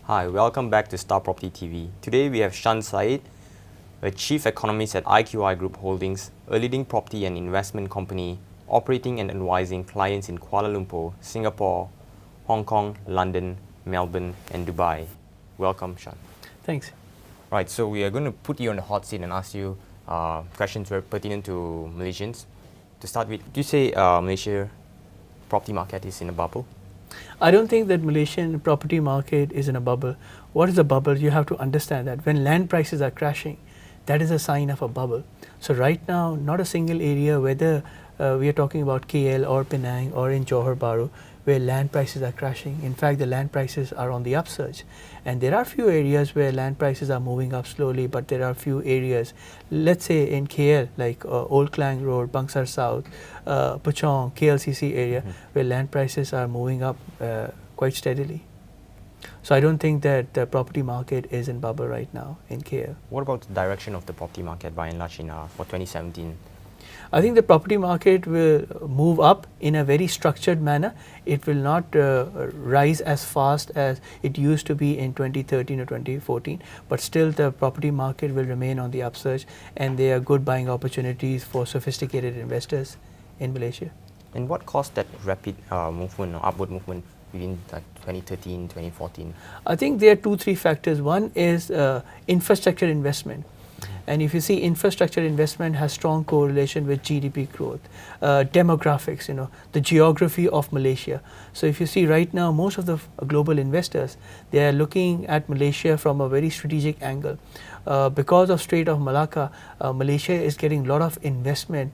Hi, welcome back to Star Property TV. Today we have Shan Saeed, a chief economist at IQI Group Holdings, a leading property and investment company operating and advising clients in Kuala Lumpur, Singapore, Hong Kong, London, Melbourne, and Dubai. Welcome, Shan. Thanks. Right, so we are going to put you on the hot seat and ask you questions very pertinent to Malaysians. To start with, do you say Malaysia property market is in a bubble? I don't think that Malaysian property market is in a bubble. What is a bubble? You have to understand that when land prices are crashing, that is a sign of a bubble. So right now, not a single area, whether we are talking about KL or Penang or in Johor Bahru, where land prices are crashing. In fact, the land prices are on the upsurge. And there are few areas where land prices are moving up slowly, but there are few areas, let's say in KL, like Old Klang Road, Bangsar South, Puchong, KLCC area, where land prices are moving up quite steadily. So I don't think that the property market is in bubble right now in KL. What about the direction of the property market by and large for 2017? I think the property market will move up in a very structured manner. It will not rise as fast as it used to be in 2013 or 2014, but still the property market will remain on the upsurge, and there are good buying opportunities for sophisticated investors in Malaysia. And what caused that rapid movement or upward movement within 2013, 2014? I think there are 2-3 factors. One is infrastructure investment. And if you see, infrastructure investment has strong correlation with GDP growth, demographics, the geography of Malaysia. So if you see right now, most of the global investors, they are looking at Malaysia from a very strategic angle. Because of Strait of Malacca, Malaysia is getting a lot of investment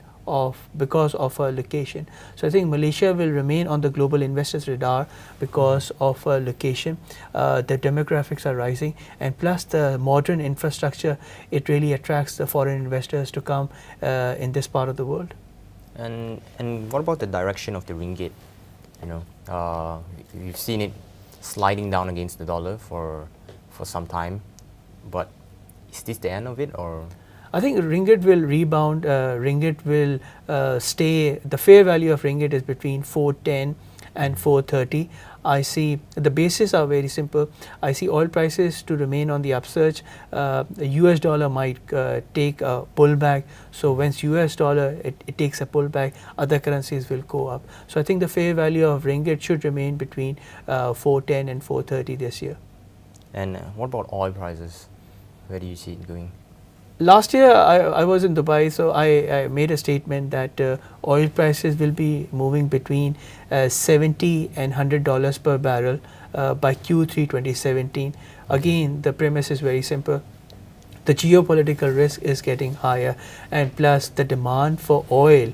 because of her location. So I think Malaysia will remain on the global investors radar because of her location. The demographics are rising, and plus the modern infrastructure, it really attracts the foreign investors to come in this part of the world. And what about the direction of the ringgit? We've seen it sliding down against the dollar for some time, but is this the end of it, or? I think ringgit will rebound. Ringgit will stay. The fair value of ringgit is between 410 and 430. I see the bases are very simple. I see oil prices to remain on the upsurge. The US dollar might take a pullback. So once US dollar it takes a pullback, other currencies will go up. So I think the fair value of ringgit should remain between 410 and 430 this year. And what about oil prices? Where do you see it going? Last year, I was in Dubai, so I made a statement that oil prices will be moving between $70 and $100 per barrel by Q3 2017. Again, the premise is very simple. The geopolitical risk is getting higher, and plus the demand for oil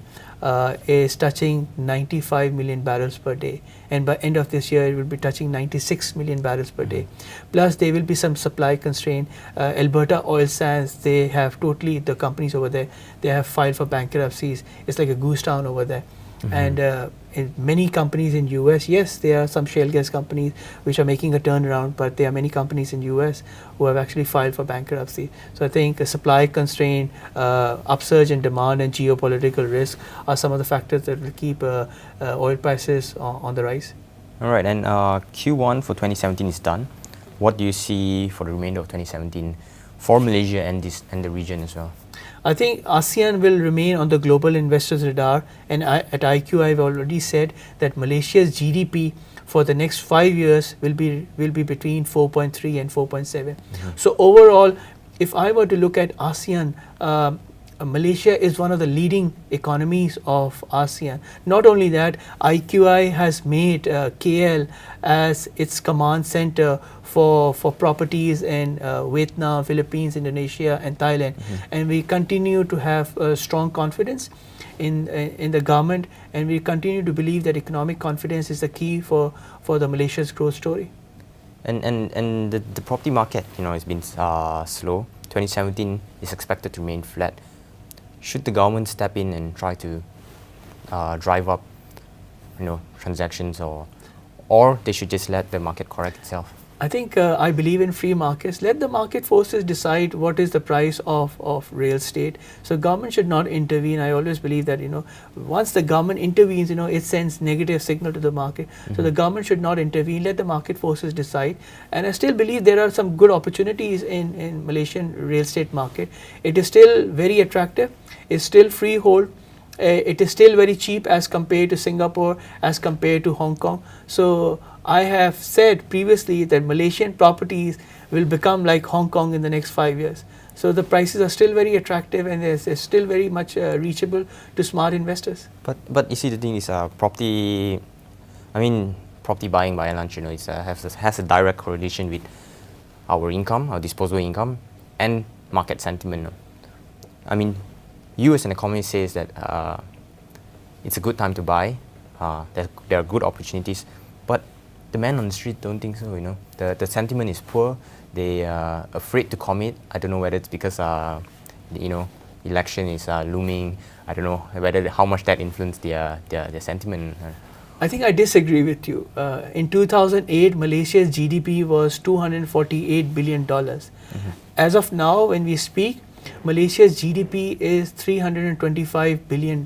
is touching 95 million barrels per day, and by end of this year it will be touching 96 million barrels per day. Plus there will be some supply constraint. Alberta Oil Sands, they have totally, the companies over there, they have filed for bankruptcies. It's like a goose town over there. And in many companies in US, yes, there are some shale gas companies which are making a turnaround, but there are many companies in US who have actually filed for bankruptcy. So I think a supply constraint, upsurge in demand, and geopolitical risk are some of the factors that will keep oil prices on the rise. All right, and Q1 for 2017 is done. What do you see for the remainder of 2017 for Malaysia and the region as well? I think ASEAN will remain on the global investors radar, and at IQ I've already said that Malaysia's GDP for the next 5 years will be between 4.3 and 4.7. So overall, if I were to look at ASEAN, Malaysia is one of the leading economies of ASEAN. Not only that, IQI has made KL as its command center for properties in Vietnam, Philippines, Indonesia, and Thailand. And we continue to have strong confidence in the government, and we continue to believe that economic confidence is the key for the Malaysia's growth story. And the property market, has been slow. 2017 is expected to remain flat. Should the government step in and try to drive up, transactions, or they should just let the market correct itself? I think I believe in free markets. Let the market forces decide what is the price of real estate. So government should not intervene. I always believe that, once the government intervenes, it sends negative signal to the market. So the government should not intervene. Let the market forces decide. And I still believe there are some good opportunities in Malaysian real estate market. It is still very attractive. It's still freehold. It is still very cheap as compared to Singapore, as compared to Hong Kong. So I have said previously that Malaysian properties will become like Hong Kong in the next 5 years. So the prices are still very attractive, and they're still very much reachable to smart investors. But you see, the thing is, property buying by and large, has a direct correlation with our income, our disposable income, and market sentiment. I mean, you as an economist says that it's a good time to buy. There are good opportunities, but the man on the street don't think so. The sentiment is poor. They are afraid to commit. I don't know whether it's because election is looming. I don't know whether how much that influenced their sentiment. I think I disagree with you. In 2008, Malaysia's GDP was $248 billion. As of now, when we speak, Malaysia's GDP is $325 billion.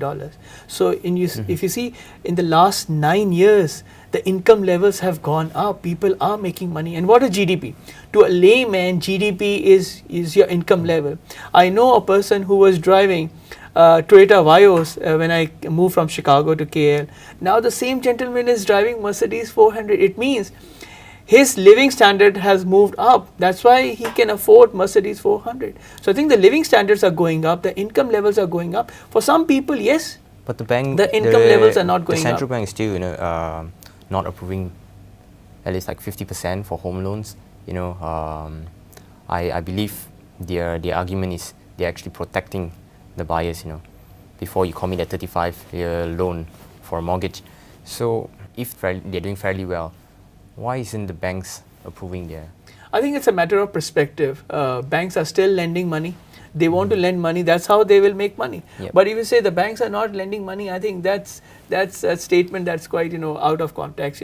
So if you see, in the last 9 years, the income levels have gone up. People are making money. And what is GDP? To a layman, GDP is your income level. I know a person who was driving Toyota Vios when I moved from Chicago to KL. Now the same gentleman is driving Mercedes 400. It means his living standard has moved up. That's why he can afford Mercedes 400. So I think the living standards are going up. The income levels are going up. For some people, yes. But the income levels are not going up. The central bank is still, not approving at least like 50% for home loans. I believe their argument is they're actually protecting the buyers, before you commit a 35-year loan for a mortgage. So if they're doing fairly well, why isn't the banks approving their? I think it's a matter of perspective. Banks are still lending money. They want to lend money. That's how they will make money. Yep. But if you say the banks are not lending money, I think that's a statement that's quite out of context.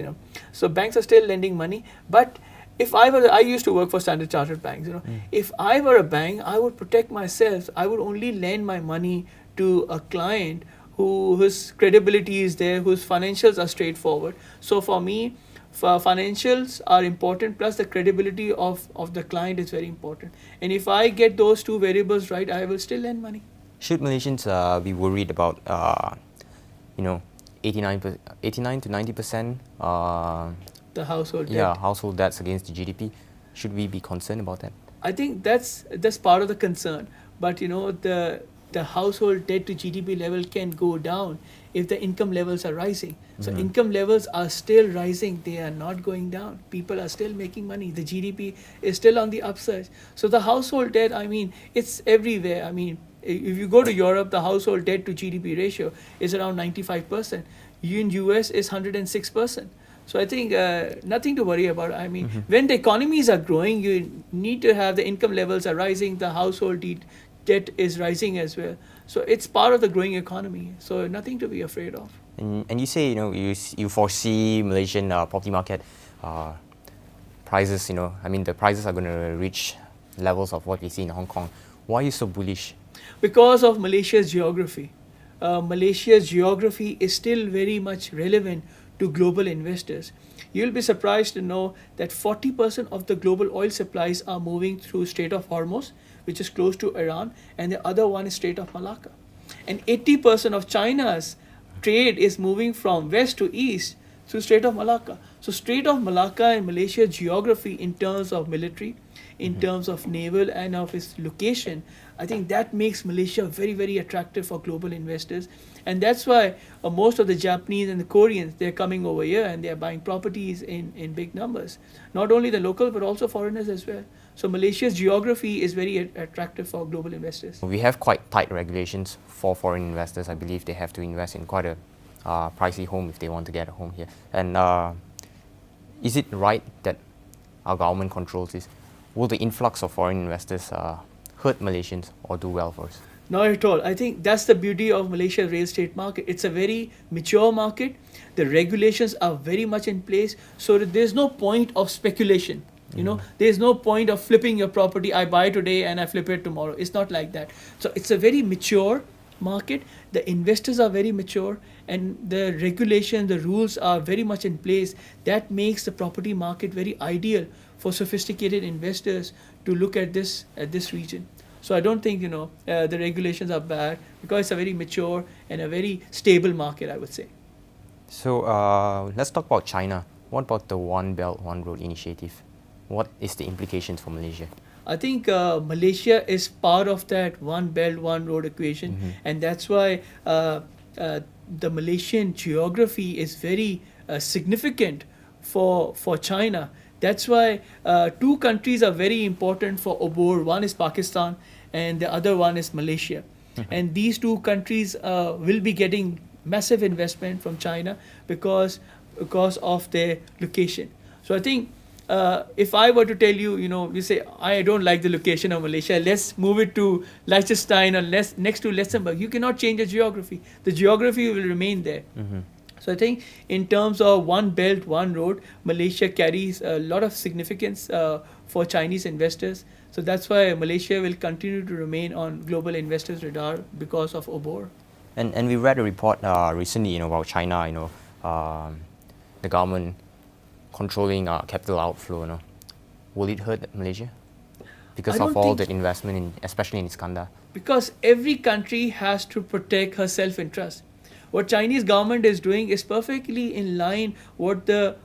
So banks are still lending money. But if I used to work for Standard Chartered banks. If I were a bank, I would protect myself. I would only lend my money to a client whose credibility is there, whose financials are straightforward. So for me, financials are important, plus the credibility of the client is very important. And if I get those two variables right, I will still lend money. Should Malaysians be worried about 89 to 90% the household debt? Yeah, household debts against the GDP? Should we be concerned about that? I think that's part of the concern. But the household debt to GDP level can go down if the income levels are rising. So income levels are still rising. They are not going down. People are still making money. The GDP is still on the upsurge. So the household debt, it's everywhere. If you go to Europe, the household debt to GDP ratio is around 95%. In US is 106%. So I think nothing to worry about. When the economies are growing, you need to have the income levels are rising, the household debt is rising as well. So it's part of the growing economy. So nothing to be afraid of. And you say, you foresee Malaysian property market prices, the prices are going to reach levels of what we see in Hong Kong. Why are you so bullish? Because of Malaysia's geography. Malaysia's geography is still very much relevant to global investors. You'll be surprised to know that 40% of the global oil supplies are moving through Strait of Hormuz, which is close to Iran, and the other one is Strait of Malacca. And 80% of China's trade is moving from west to east through Strait of Malacca. So Strait of Malacca and Malaysia's geography in terms of military, in terms of naval and of its location, I think that makes Malaysia very, very attractive for global investors. And that's why most of the Japanese and the Koreans, they're coming over here and they're buying properties in big numbers. Not only the local, but also foreigners as well. So Malaysia's geography is very attractive for global investors. We have quite tight regulations for foreign investors. I believe they have to invest in quite a pricey home if they want to get a home here. And is it right that our government controls this? Will the influx of foreign investors hurt Malaysians or do well for us? Not at all. I think that's the beauty of Malaysia's real estate market. It's a very mature market. The regulations are very much in place, so that there's no point of speculation. You know, there's no point of flipping your property. I buy today and I flip it tomorrow. It's not like that. So it's a very mature market. The investors are very mature, and the regulation, the rules are very much in place. That makes the property market very ideal for sophisticated investors to look at this region. So I don't think the regulations are bad, because it's a very mature and a very stable market, I would say. So let's talk about China. What about the One Belt, One Road initiative? What is the implications for Malaysia? I think Malaysia is part of that One Belt, One Road equation, and that's why the Malaysian geography is very significant for China. That's why two countries are very important for OBOR. One is Pakistan, and the other one is Malaysia. And these two countries will be getting massive investment from China because of their location. So I think if I were to tell you, you say, I don't like the location of Malaysia, let's move it to Liechtenstein or next to Luxembourg. You cannot change the geography. The geography will remain there. So I think in terms of One Belt, One Road, Malaysia carries a lot of significance for Chinese investors. So that's why Malaysia will continue to remain on global investors' radar because of OBOR. And we read a report recently, about China, the government controlling capital outflow. Will it hurt Malaysia because of all the investment, especially in Iskandar? Because every country has to protect her self-interest. What Chinese government is doing is perfectly in line what the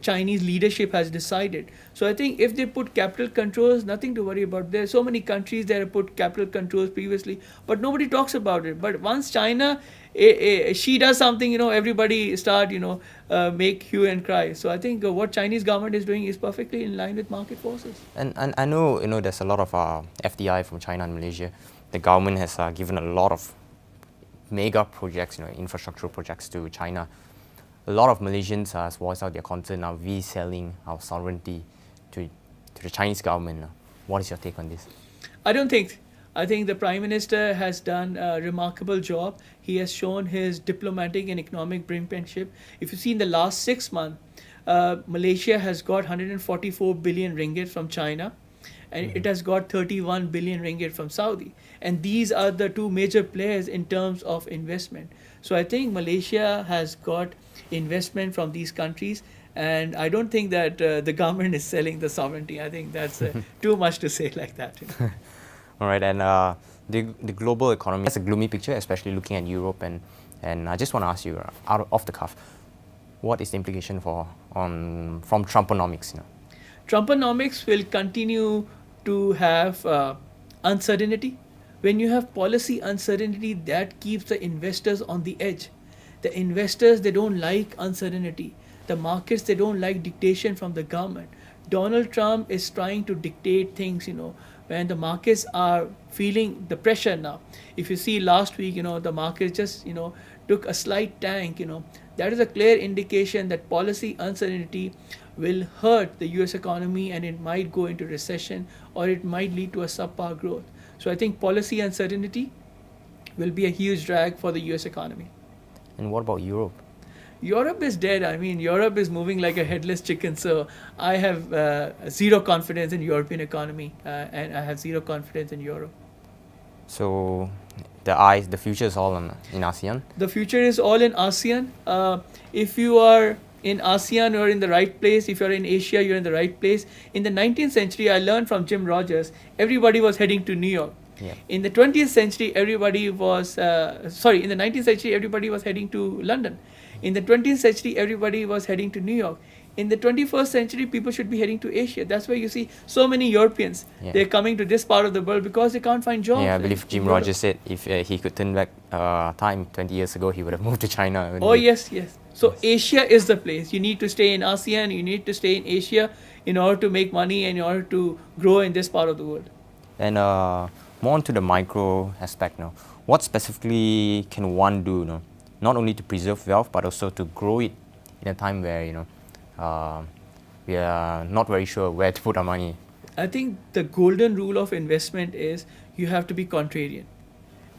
Chinese leadership has decided. So I think if they put capital controls, nothing to worry about. There are so many countries that have put capital controls previously, but nobody talks about it. But once China, she does something, everybody start, make hue and cry. So I think what Chinese government is doing is perfectly in line with market forces. And I know, there's a lot of FDI from China and Malaysia. The government has given a lot of mega projects, infrastructural projects to China. A lot of Malaysians has voiced out their concern of reselling our sovereignty to the Chinese government. What is your take on this? I think the Prime Minister has done a remarkable job. He has shown his diplomatic and economic brinkmanship. If you see in the last 6 months, Malaysia has got 144 billion ringgit from China, and it has got 31 billion ringgit from Saudi. And these are the two major players in terms of investment. So I think Malaysia has got investment from these countries, and I don't think that the government is selling the sovereignty. I think that's too much to say like that. All right, and the global economy has a gloomy picture, especially looking at Europe. And I just want to ask you, off the cuff, what is the implication from Trumpnomics? Trumpnomics will continue to have uncertainty. When you have policy uncertainty, that keeps the investors on the edge. The investors, they don't like uncertainty. The markets, they don't like dictation from the government. Donald Trump is trying to dictate things, when the markets are feeling the pressure now. If you see last week, the market just, took a slight tank, that is a clear indication that policy uncertainty will hurt the US economy, and it might go into recession, or it might lead to a subpar growth. So I think policy uncertainty will be a huge drag for the US economy. And what about Europe? Europe is dead. I mean, Europe is moving like a headless chicken. So I have zero confidence in European economy, and I have zero confidence in Europe. So the future is all in ASEAN? The future is all in ASEAN. If you are in ASEAN, you're in the right place. If you're in Asia, you're in the right place. In the 19th century, I learned from Jim Rogers, everybody was heading to New York. Yeah. In the 20th century, in the 19th century, everybody was heading to London. In the 20th century, everybody was heading to New York. In the 21st century, people should be heading to Asia. That's why you see so many Europeans. Yeah. They're coming to this part of the world because they can't find jobs. Yeah, I believe Jim Rogers said if he could turn back time 20 years ago, he would have moved to China. Oh, yes. So yes. Asia is the place. You need to stay in ASEAN, you need to stay in Asia in order to make money and in order to grow in this part of the world. And more onto the micro aspect now. What specifically can one do, not only to preserve wealth, but also to grow it in a time where, we are not very sure where to put our money? I think the golden rule of investment is you have to be contrarian.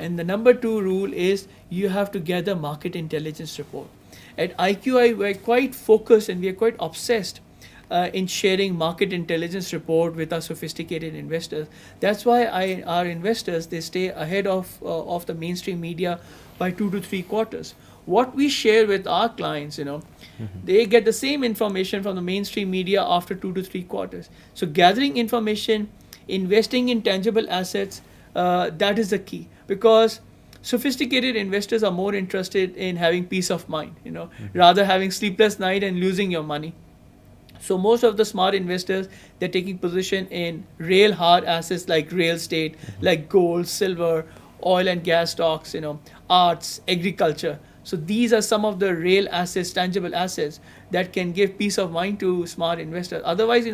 And the number 2 rule is you have to gather market intelligence report. At IQI, we're quite focused and we're quite obsessed in sharing market intelligence report with our sophisticated investors. That's why our investors, they stay ahead of the mainstream media by 2 to 3 quarters. What we share with our clients, they get the same information from the mainstream media after 2 to 3 quarters. So gathering information, investing in tangible assets, that is the key, because sophisticated investors are more interested in having peace of mind, rather having sleepless night and losing your money. So most of the smart investors, they're taking position in real hard assets like real estate, like gold, silver, oil and gas stocks, arts, agriculture. So these are some of the real assets, tangible assets that can give peace of mind to smart investors. Otherwise,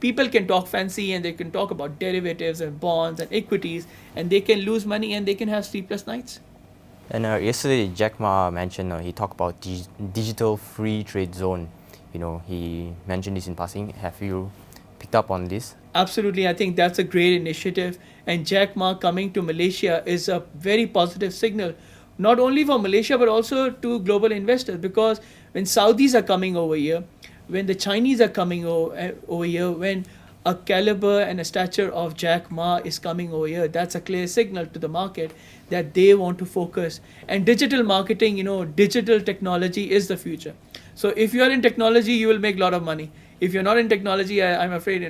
people can talk fancy and they can talk about derivatives and bonds and equities, and they can lose money and they can have sleepless nights. And yesterday, Jack Ma mentioned, he talked about digital free trade zone. He mentioned this in passing. Have you picked up on this? Absolutely. I think that's a great initiative. And Jack Ma coming to Malaysia is a very positive signal, not only for Malaysia, but also to global investors. Because when Saudis are coming over here, when the Chinese are coming over here, when a caliber and a stature of Jack Ma is coming over here, that's a clear signal to the market that they want to focus. And digital marketing, digital technology is the future. So if you are in technology, you will make a lot of money. If you're not in technology, I'm afraid,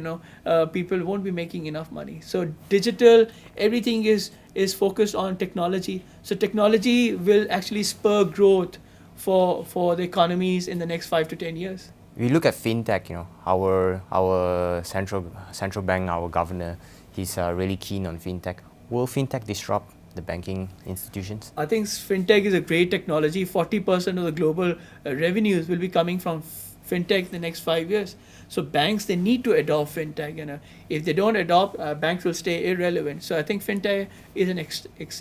people won't be making enough money. So digital, everything is focused on technology. So technology will actually spur growth for the economies in the next 5 to 10 years. We look at FinTech, our central bank, our governor, he's really keen on FinTech. Will FinTech disrupt the banking institutions? I think FinTech is a great technology. 40% of the global revenues will be coming from FinTech in the next 5 years. So banks, they need to adopt FinTech. If they don't adopt, banks will stay irrelevant. So I think FinTech is an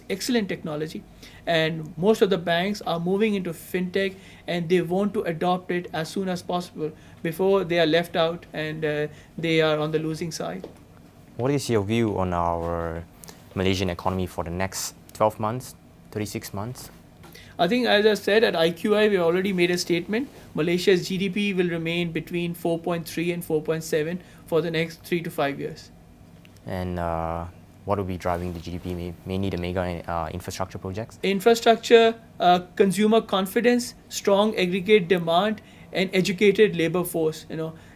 excellent technology. And most of the banks are moving into FinTech, and they want to adopt it as soon as possible before they are left out and they are on the losing side. What is your view on our Malaysian economy for the next 12 months, 36 months? I think, as I said, at IQI, we already made a statement. Malaysia's GDP will remain between 4.3 and 4.7 for the next 3 to 5 years. And what will be driving the GDP? Mainly the mega infrastructure projects? Infrastructure, consumer confidence, strong aggregate demand, and educated labor force,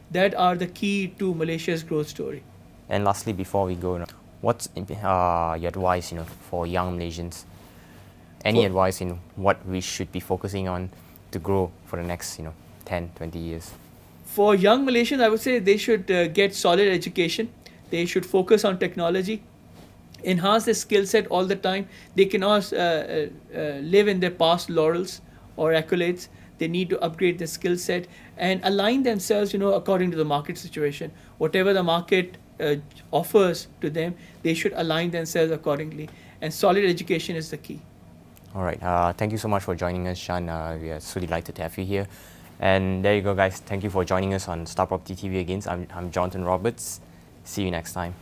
that are the key to Malaysia's growth story. And lastly, before we go, what's your advice, for young Malaysians? Any advice in what we should be focusing on to grow for the next, 10, 20 years? For young Malaysians, I would say they should get solid education. They should focus on technology, enhance their skill set all the time. They cannot live in their past laurels or accolades. They need to upgrade their skill set and align themselves, according to the market situation. Whatever the market offers to them, they should align themselves accordingly. And solid education is the key. All right. Thank you so much for joining us, Shan. We are so delighted to have you here. And there you go, guys. Thank you for joining us on Star Property TV again. I'm Jonathan Roberts. See you next time.